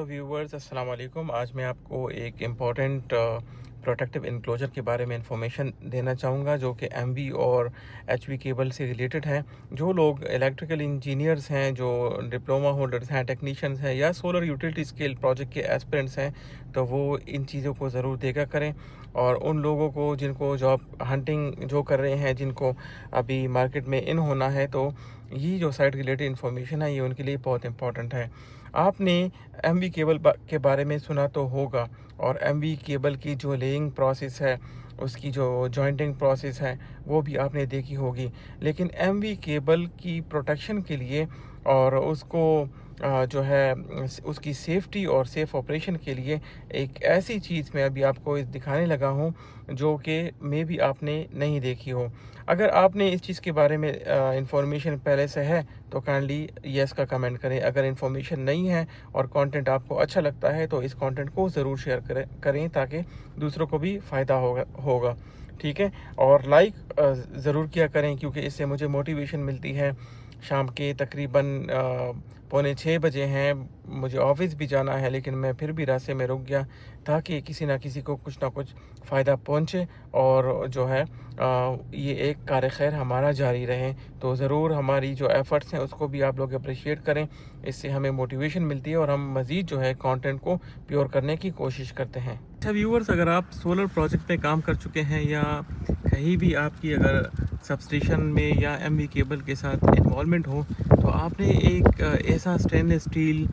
Viewers अस्सलाम वालेकुम। आज मैं आपको एक इम्पॉर्टेंट प्रोटेक्टिव इनक्लोजर के बारे में इंफॉर्मेशन देना चाहूँगा जो कि एमवी और एचवी केबल से रिलेटेड है। जो लोग इलेक्ट्रिकल इंजीनियर्स हैं, जो डिप्लोमा होल्डर्स हैं, टेक्नीशियंस हैं या सोलर यूटिलिटी स्केल प्रोजेक्ट के एस्पिरेंट्स हैं, तो वो इन चीज़ों को ज़रूर देखा करें। और उन लोगों को जिनको जॉब हंटिंग जो कर रहे हैं, जिनको अभी मार्केट में इन होना है, तो ये जो साइट रिलेटेड इन्फॉर्मेशन है ये उनके लिए बहुत इंपॉर्टेंट है। आपने एमवी केबल के बारे में सुना तो होगा, और एमवी केबल की जो लेइंग प्रोसेस है, उसकी जो जॉइंटिंग प्रोसेस है, वो भी आपने देखी होगी। लेकिन एमवी केबल की प्रोटेक्शन के लिए और उसको जो है उसकी सेफ्टी और सेफ़ ऑपरेशन के लिए एक ऐसी चीज़ मैं अभी आपको दिखाने लगा हूँ जो कि मे भी आपने नहीं देखी हो। अगर आपने इस चीज़ के बारे में इंफॉर्मेशन पहले से है तो काइंडली येस का कमेंट करें। अगर इंफॉर्मेशन नहीं है और कंटेंट आपको अच्छा लगता है तो इस कंटेंट को ज़रूर शेयर करें ताकि दूसरों को भी फ़ायदा होगा। ठीक है, और लाइक ज़रूर किया करें क्योंकि इससे मुझे मोटिवेशन मिलती है। शाम के तकरीबन 5:45 बजे हैं, मुझे ऑफिस भी जाना है, लेकिन मैं फिर भी रास्ते में रुक गया ताकि किसी ना किसी को कुछ ना कुछ फ़ायदा पहुंचे और जो है ये एक कार खैर हमारा जारी रहे। तो ज़रूर हमारी जो एफ़र्ट्स हैं उसको भी आप लोग अप्रिशिएट करें। इससे हमें मोटिवेशन मिलती है और हम मज़ीद जो है कंटेंट को प्योर करने की कोशिश करते हैं। अच्छा व्यूअर्स, अगर आप सोलर प्रोजेक्ट पे काम कर चुके हैं या कहीं भी आपकी अगर सबस्टेशन में या एमवी केबल के साथ इन्वॉल्वमेंट हो, तो आपने एक ऐसा स्टेनलेस स्टील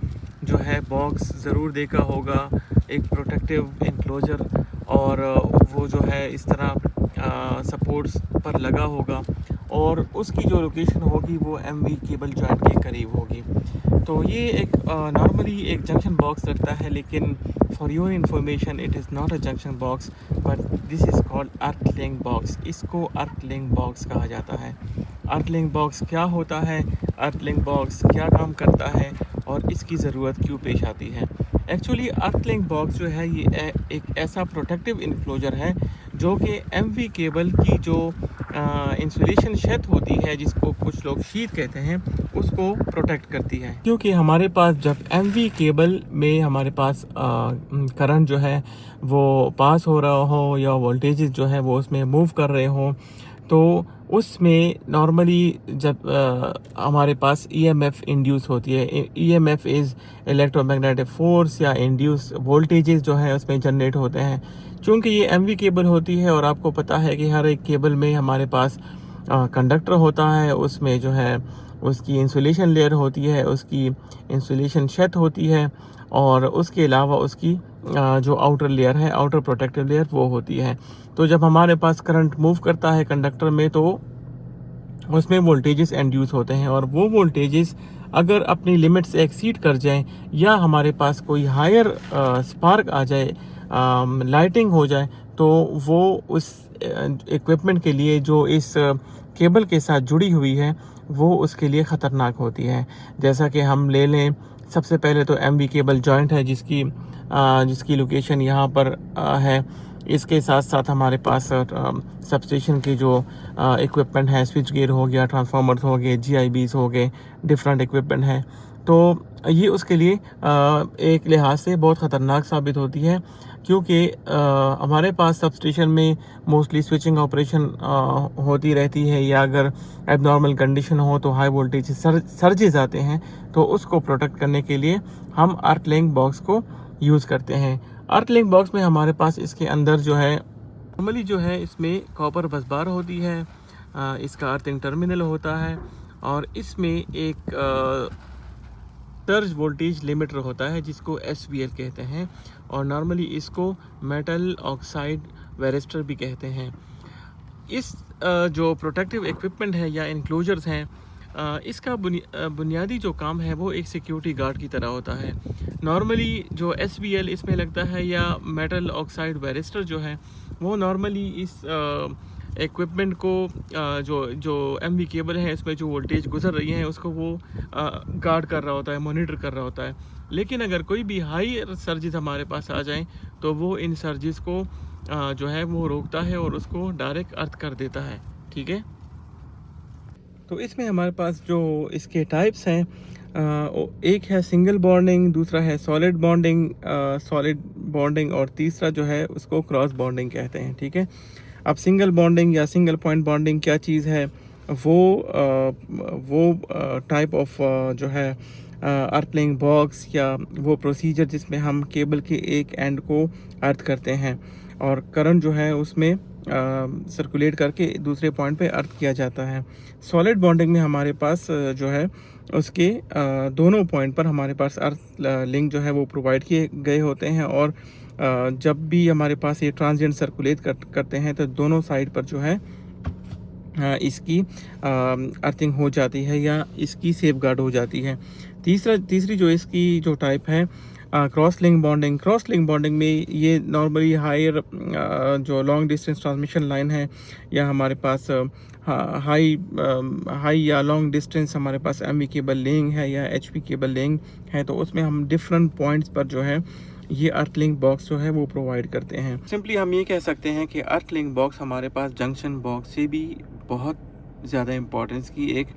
जो है बॉक्स ज़रूर देखा होगा, एक प्रोटेक्टिव इनक्लोजर, और वो जो है इस तरह सपोर्ट्स पर लगा होगा और उसकी जो लोकेशन होगी वो एमवी केबल जॉइंट के करीब होगी। तो ये एक नॉर्मली एक जंक्शन बॉक्स लगता है, लेकिन for your information it is not a junction box but this is called earth link box. इसको अर्थ लिंक बॉक्स कहा जाता है। अर्थ लिंक बॉक्स क्या होता है, अर्थ लिंक बॉक्स क्या काम करता है और इसकी ज़रूरत क्यों पेश आती है? एक्चुअली अर्थ लिंक बॉक्स जो है ये एक ऐसा प्रोटेक्टिव इनक्लोजर है जो कि एमवी केबल की जो इंसुलेशन शेथ होती है, जिसको कुछ लोग शीट कहते हैं, उसको प्रोटेक्ट करती है। क्योंकि हमारे पास जब एमवी केबल में हमारे पास करंट जो है वो पास हो रहा हो या वोल्टेजेस जो है वो उसमें मूव कर रहे हों, तो उसमें नॉर्मली जब हमारे पास ईएमएफ इंड्यूस होती है। ईएमएफ इज़ इलेक्ट्रोमैग्नेटिक फोर्स या इंड्यूस वोल्टेजेस जो है उसमें जनरेट होते हैं। चूँकि ये एमवी केबल होती है और आपको पता है कि हर एक केबल में हमारे पास कंडक्टर होता है, उसमें जो है उसकी इंसुलेशन लेयर होती है, उसकी इंसुलेशन शेथ होती है, और उसके अलावा उसकी जो आउटर लेयर है, आउटर प्रोटेक्टिव लेयर, वो होती है। तो जब हमारे पास करंट मूव करता है कंडक्टर में तो उसमें वोल्टेजेस इंड्यूस होते हैं, और वो वोल्टेजेस अगर अपनी लिमिट से एक्सीड कर जाएं या हमारे पास कोई हायर स्पार्क आ जाए, लाइटिंग हो जाए, तो वो उस इक्विपमेंट के लिए जो इस केबल के साथ जुड़ी हुई है वो उसके लिए ख़तरनाक होती है। जैसा कि हम ले लें, सबसे पहले तो एमवी केबल जॉइंट है जिसकी लोकेशन यहाँ पर है। इसके साथ साथ हमारे पास सबस्टेशन के जो इक्विपमेंट है, स्विच गियर हो गया, ट्रांसफार्मर्स हो गए, जीआईबीस हो गए, डिफरेंट इक्विपमेंट हैं। तो ये उसके लिए एक लिहाज से बहुत ख़तरनाक साबित होती है, क्योंकि हमारे पास सबस्टेशन में मोस्टली स्विचिंग ऑपरेशन होती रहती है, या अगर एबनॉर्मल कंडीशन हो तो हाई वोल्टेज सर्जेस आते हैं, तो उसको प्रोटेक्ट करने के लिए हम अर्थ लिंक बॉक्स को यूज़ करते हैं। अर्थ लिंक बॉक्स में हमारे पास इसके अंदर जो है नॉर्मली जो है इसमें कॉपर बसबार होती है, इसका अर्थिंग टर्मिनल होता है, और इसमें एक सर्ज वोल्टेज लिमिटर होता है जिसको SVL कहते हैं, और नॉर्मली इसको मेटल ऑक्साइड वेरिस्टर भी कहते हैं। इस जो प्रोटेक्टिव इक्विपमेंट है या इनक्लोजर्स हैं, इसका बुनियादी जो काम है वो एक सिक्योरिटी गार्ड की तरह होता है। नॉर्मली जो SVL इसमें लगता है या मेटल ऑक्साइड वेरिस्टर जो है वो नॉर्मली इस इक्विपमेंट को जो एमवी केबल है इसमें जो वोल्टेज गुजर रही है उसको वो गार्ड कर रहा होता है, मॉनिटर कर रहा होता है। लेकिन अगर कोई भी हाई सर्जिस हमारे पास आ जाएं तो वो इन सर्जिस को जो है वो रोकता है और उसको डायरेक्ट अर्थ कर देता है। ठीक है, तो इसमें हमारे पास जो इसके टाइप्स हैं, एक है सिंगल बॉन्डिंग, दूसरा है सॉलिड बॉन्डिंग और तीसरा जो है उसको क्रॉस बॉन्डिंग कहते हैं। ठीक है, अब सिंगल बॉन्डिंग या सिंगल पॉइंट बॉन्डिंग क्या चीज़ है? वो टाइप ऑफ जो है अर्थ बॉक्स या वो प्रोसीजर जिसमें हम केबल के एक एंड को अर्थ करते हैं और करंट जो है उसमें सर्कुलेट करके दूसरे पॉइंट पे अर्थ किया जाता है। सॉलिड बॉन्डिंग में हमारे पास जो है उसके दोनों पॉइंट पर हमारे पास अर्थ लिंक जो है वो प्रोवाइड किए गए होते हैं और जब भी हमारे पास ये ट्रांजिएंट सर्कुलेट करते हैं तो दोनों साइड पर जो है इसकी अर्थिंग हो जाती है या इसकी सेफगार्ड हो जाती है। तीसरी जो इसकी जो टाइप है क्रॉस लिंक बॉन्डिंग में ये नॉर्मली हायर जो लॉन्ग डिस्टेंस ट्रांसमिशन लाइन है या हमारे पास हाई या लॉन्ग डिस्टेंस हमारे पास एमवी केबल लेइंग है या एचवी केबल लेइंग है, तो उसमें हम डिफरेंट पॉइंट्स पर जो है ये अर्थ लिंक बॉक्स जो है वो प्रोवाइड करते हैं। सिंपली हम ये कह सकते हैं कि अर्थ लिंक बॉक्स हमारे पास जंक्शन बॉक्स से भी बहुत ज़्यादा इम्पोर्टेंस की एक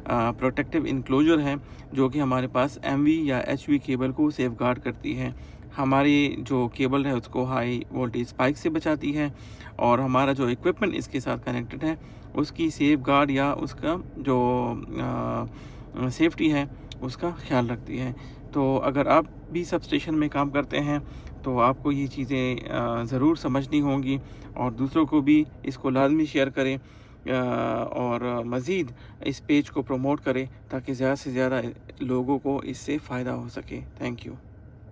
प्रोटेक्टिव इनक्लोजर है जो कि हमारे पास एमवी या एचवी केबल को सेफगार्ड करती है। हमारी जो केबल है उसको हाई वोल्टेज स्पाइक से बचाती है और हमारा जो इक्विपमेंट इसके साथ कनेक्टेड है उसकी सेफगार्ड या उसका जो सेफ्टी है उसका ख्याल रखती है। तो अगर आप भी सब स्टेशन में काम करते हैं तो आपको ये चीज़ें ज़रूर समझनी होंगी और दूसरों को भी इसको लाजमी शेयर करें और मज़ीद इस पेज को प्रमोट करें ताकि ज़्यादा से ज़्यादा लोगों को इससे फ़ायदा हो सके। Thank you.